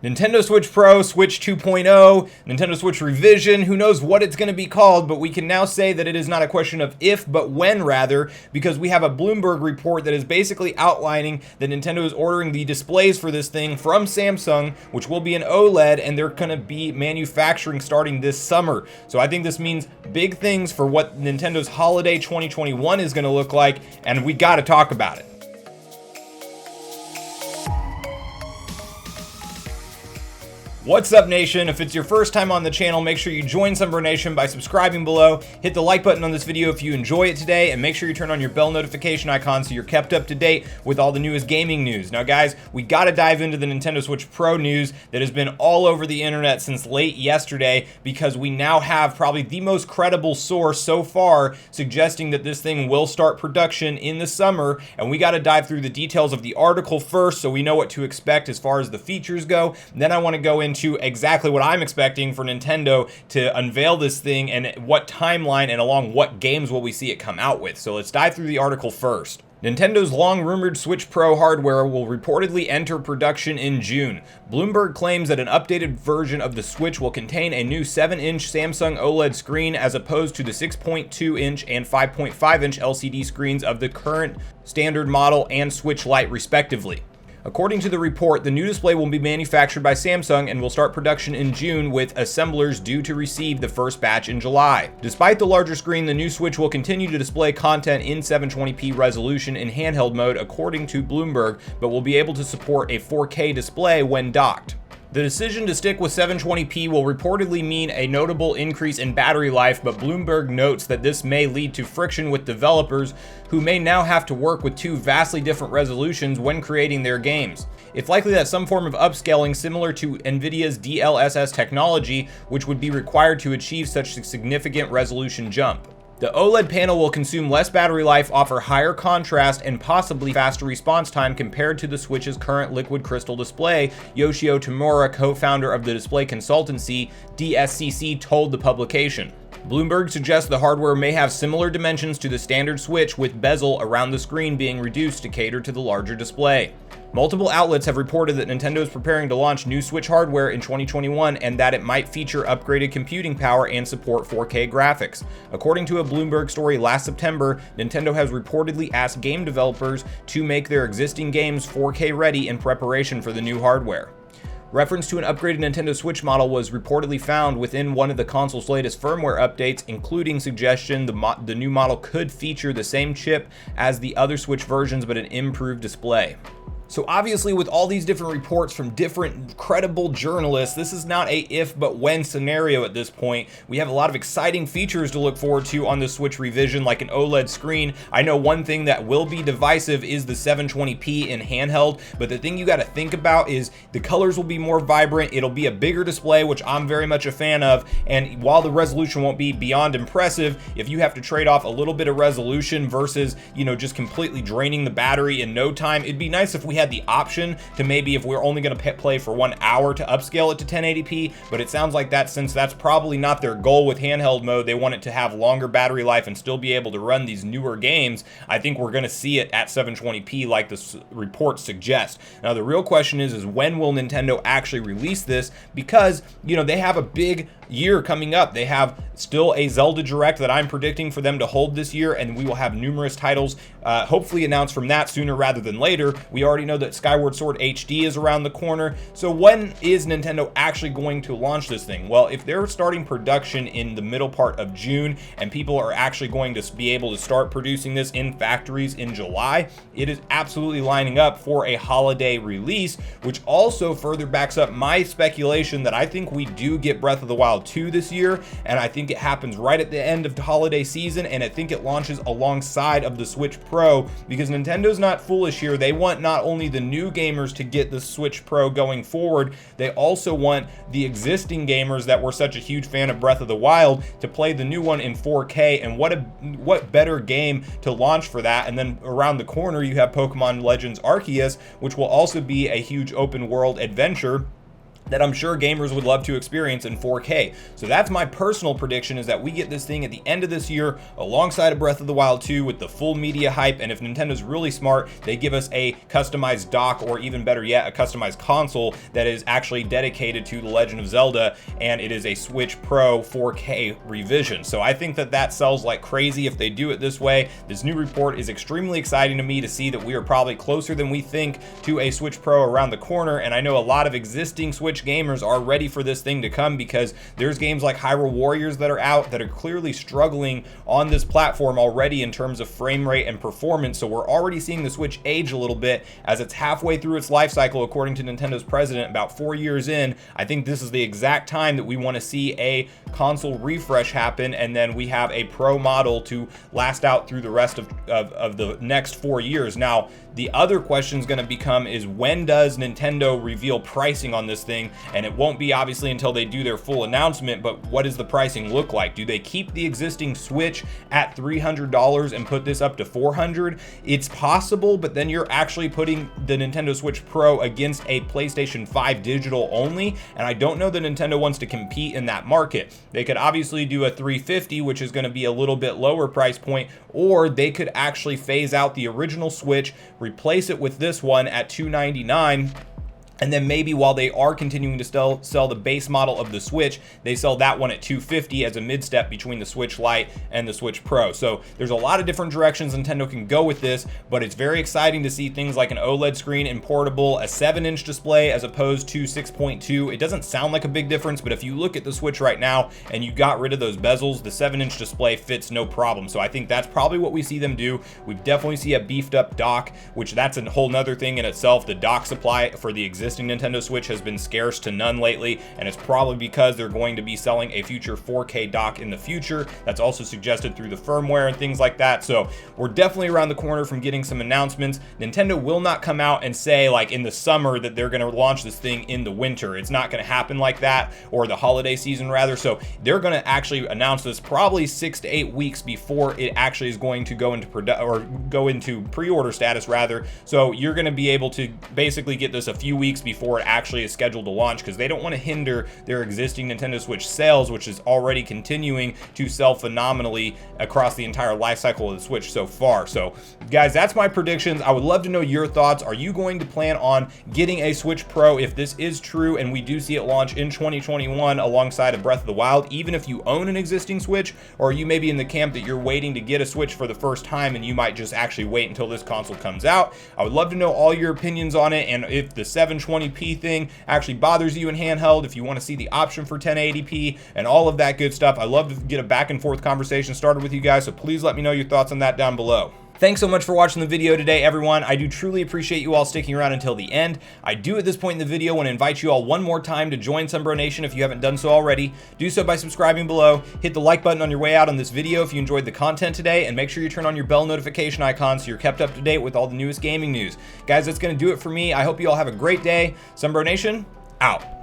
Nintendo Switch Pro, Switch 2.0, Nintendo Switch Revision, who knows what it's going to be called, but we can now say that it is not a question of if, but when rather, because we have a Bloomberg report that is basically outlining that Nintendo is ordering the displays for this thing from Samsung, which will be an OLED, and they're going to be manufacturing starting this summer. So I think this means big things for what Nintendo's holiday 2021 is going to look like, and we got to talk about it. What's up, Nation? If it's your first time on the channel, make sure you join Sunbro Nation by subscribing below. Hit the like button on this video if you enjoy it today, and make sure you turn on your bell notification icon so you're kept up to date with all the newest gaming news. Now, guys, we gotta dive into the Nintendo Switch Pro news that has been all over the internet since late yesterday, because we now have probably the most credible source so far suggesting that this thing will start production in the summer, and we gotta dive through the details of the article first so we know what to expect as far as the features go. Then I want to go into exactly what I'm expecting for Nintendo to unveil this thing and what timeline and along what games will we see it come out with. So let's dive through the article first. Nintendo's long-rumored Switch Pro hardware will reportedly enter production in June. Bloomberg claims that an updated version of the Switch will contain a new 7-inch Samsung OLED screen as opposed to the 6.2-inch and 5.5-inch LCD screens of the current standard model and Switch Lite, respectively. According to the report, the new display will be manufactured by Samsung and will start production in June, with assemblers due to receive the first batch in July. Despite the larger screen, the new Switch will continue to display content in 720p resolution in handheld mode, according to Bloomberg, but will be able to support a 4K display when docked. The decision to stick with 720p will reportedly mean a notable increase in battery life, but Bloomberg notes that this may lead to friction with developers who may now have to work with two vastly different resolutions when creating their games. It's likely that some form of upscaling similar to Nvidia's DLSS technology, which would be required to achieve such a significant resolution jump. The OLED panel will consume less battery life, offer higher contrast, and possibly faster response time compared to the Switch's current liquid crystal display, Yoshio Tamura, co-founder of the display consultancy DSCC, told the publication. Bloomberg suggests the hardware may have similar dimensions to the standard Switch, with bezel around the screen being reduced to cater to the larger display. Multiple outlets have reported that Nintendo is preparing to launch new Switch hardware in 2021 and that it might feature upgraded computing power and support 4K graphics. According to a Bloomberg story last September, Nintendo has reportedly asked game developers to make their existing games 4K ready in preparation for the new hardware. Reference to an upgraded Nintendo Switch model was reportedly found within one of the console's latest firmware updates, including suggestion the new model could feature the same chip as the other Switch versions but an improved display. So obviously, with all these different reports from different credible journalists, this is not a if but when scenario at this point. We have a lot of exciting features to look forward to on the Switch Revision, like an OLED screen. I know one thing that will be divisive is the 720p in handheld, but the thing you got to think about is the colors will be more vibrant. It'll be a bigger display, which I'm very much a fan of, and while the resolution won't be beyond impressive, if you have to trade off a little bit of resolution versus, just completely draining the battery in no time, it'd be nice if we had the option to, maybe if we're only going to play for 1 hour, to upscale it to 1080p, but it sounds like that, since that's probably not their goal with handheld mode, they want it to have longer battery life and still be able to run these newer games. I think we're going to see it at 720p like this report suggests. Now the real question is when will Nintendo actually release this, because they have a big year coming up. They have still a Zelda Direct that I'm predicting for them to hold this year, and we will have numerous titles hopefully announced from that sooner rather than later. We already know that Skyward Sword HD is around the corner. So when is Nintendo actually going to launch this thing? Well, if they're starting production in the middle part of June and people are actually going to be able to start producing this in factories in July, it is absolutely lining up for a holiday release, which also further backs up my speculation that I think we do get Breath of the Wild 2 this year, and I think it happens right at the end of the holiday season, and I think it launches alongside of the Switch Pro, because Nintendo's not foolish here. They want not only the new gamers to get the Switch Pro going forward, they also want the existing gamers that were such a huge fan of Breath of the Wild to play the new one in 4K, and what better game to launch for that. And then around the corner you have Pokemon Legends Arceus, which will also be a huge open world adventure. that I'm sure gamers would love to experience in 4K. So that's my personal prediction, is that we get this thing at the end of this year alongside of Breath of the Wild 2 with the full media hype, and if Nintendo's really smart, they give us a customized dock, or even better yet, a customized console that is actually dedicated to The Legend of Zelda, and it is a Switch Pro 4K revision. So I think that that sells like crazy if they do it this way. This new report is extremely exciting to me to see that we are probably closer than we think to a Switch Pro around the corner, and I know a lot of existing Switch gamers are ready for this thing to come, because there's games like Hyrule Warriors that are out that are clearly struggling on this platform already in terms of frame rate and performance. So we're already seeing the Switch age a little bit as it's halfway through its life cycle, according to Nintendo's president, about 4 years in. I think this is the exact time that we want to see a console refresh happen, and then we have a Pro model to last out through the rest of the next 4 years. Now, the other question is going to become is, when does Nintendo reveal pricing on this thing? And it won't be obviously until they do their full announcement, but what does the pricing look like? Do they keep the existing Switch at $300 and put this up to $400? It's possible, but then you're actually putting the Nintendo Switch Pro against a PlayStation 5 digital only, and I don't know that Nintendo wants to compete in that market. They could obviously do a $350, which is going to be a little bit lower price point, or they could actually phase out the original Switch, replace it with this one at $299, and then maybe while they are continuing to sell the base model of the Switch, they sell that one at $250 as a mid-step between the Switch Lite and the Switch Pro. So there's a lot of different directions Nintendo can go with this, but it's very exciting to see things like an OLED screen in portable, a 7-inch display as opposed to 6.2. It doesn't sound like a big difference, but if you look at the Switch right now and you got rid of those bezels, the 7-inch display fits no problem. So I think that's probably what we see them do. We definitely see a beefed up dock, which that's a whole nother thing in itself. The dock supply for the existing Nintendo Switch has been scarce to none lately, and it's probably because they're going to be selling a future 4K dock in the future. That's also suggested through the firmware and things like that. So we're definitely around the corner from getting some announcements. Nintendo will not come out and say like in the summer that they're going to launch this thing in the winter. It's not going to happen like that, or the holiday season rather. So they're going to actually announce this probably 6 to 8 weeks before it actually is going to go into pre-order status rather. So you're going to be able to basically get this a few weeks before it actually is scheduled to launch, because they don't want to hinder their existing Nintendo Switch sales, which is already continuing to sell phenomenally across the entire life cycle of the Switch so far. So guys, that's my predictions. I would love to know your thoughts. Are you going to plan on getting a Switch Pro if this is true and we do see it launch in 2021 alongside of Breath of the Wild, even if you own an existing Switch? Or are you maybe in the camp that you're waiting to get a Switch for the first time and you might just actually wait until this console comes out? I would love to know all your opinions on it, and if the 720p thing actually bothers you in handheld, if you want to see the option for 1080p and all of that good stuff. I love to get a back and forth conversation started with you guys, so please let me know your thoughts on that down below. Thanks so much for watching the video today, everyone. I do truly appreciate you all sticking around until the end. I do at this point in the video want to invite you all one more time to join Sunbro Nation if you haven't done so already. Do so by subscribing below. Hit the like button on your way out on this video if you enjoyed the content today, and make sure you turn on your bell notification icon so you're kept up to date with all the newest gaming news. Guys, that's going to do it for me. I hope you all have a great day. Sunbro Nation, out.